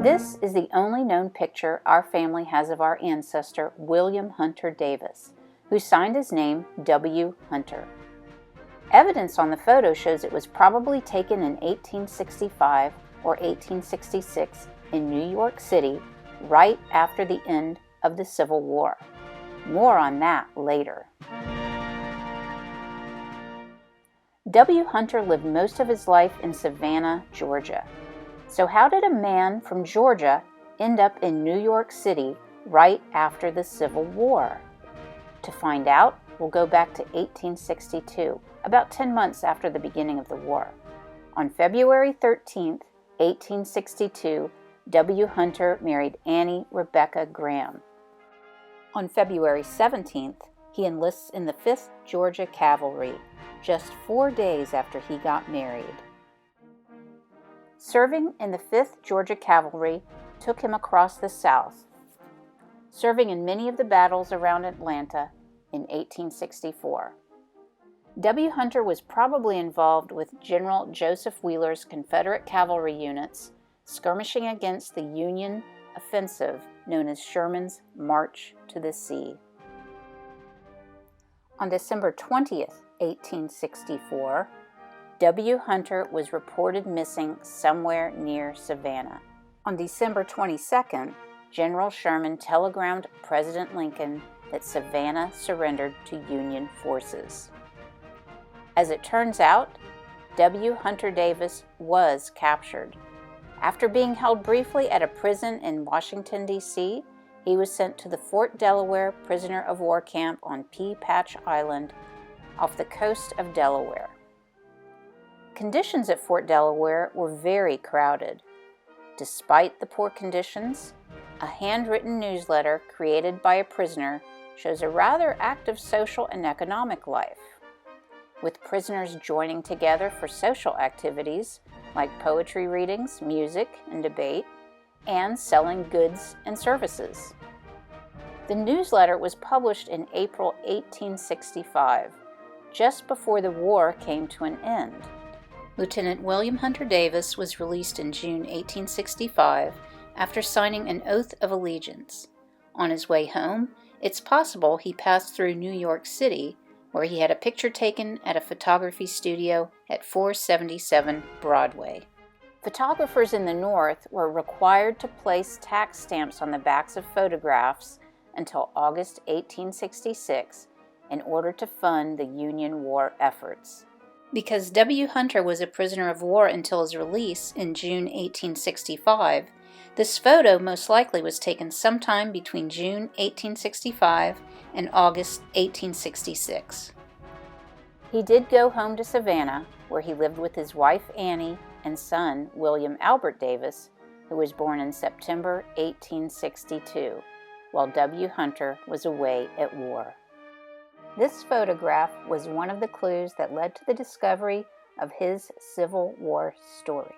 This is the only known picture our family has of our ancestor, William Hunter Davis, who signed his name W. Hunter. Evidence on the photo shows it was probably taken in 1865 or 1866 in New York City, right after the end of the Civil War. More on that later. W. Hunter lived most of his life in Savannah, Georgia. So how did a man from Georgia end up in New York City right after the Civil War? To find out, we'll go back to 1862, about 10 months after the beginning of the war. On February 13th, 1862, W. Hunter married Annie Rebecca Graham. On February 17th, he enlists in the 5th Georgia Cavalry, just 4 days after he got married. Serving in the 5th Georgia Cavalry took him across the South, serving in many of the battles around Atlanta in 1864. W. Hunter was probably involved with General Joseph Wheeler's Confederate cavalry units skirmishing against the Union offensive known as Sherman's March to the Sea. On December 20th, 1864, W. Hunter was reported missing somewhere near Savannah. On December 22nd, General Sherman telegrammed President Lincoln that Savannah surrendered to Union forces. As it turns out, W. Hunter Davis was captured. After being held briefly at a prison in Washington, D.C., he was sent to the Fort Delaware prisoner of war camp on Pea Patch Island off the coast of Delaware. Conditions at Fort Delaware were very crowded. Despite the poor conditions, a handwritten newsletter created by a prisoner shows a rather active social and economic life, with prisoners joining together for social activities like poetry readings, music, and debate, and selling goods and services. The newsletter was published in April 1865, just before the war came to an end. Lieutenant William Hunter Davis was released in June 1865 after signing an oath of allegiance. On his way home, it's possible he passed through New York City, where he had a picture taken at a photography studio at 477 Broadway. Photographers in the North were required to place tax stamps on the backs of photographs until August 1866 in order to fund the Union war efforts. Because W. Hunter was a prisoner of war until his release in June 1865, this photo most likely was taken sometime between June 1865 and August 1866. He did go home to Savannah, where he lived with his wife Annie and son William Albert Davis, who was born in September 1862, while W. Hunter was away at war. This photograph was one of the clues that led to the discovery of his Civil War story.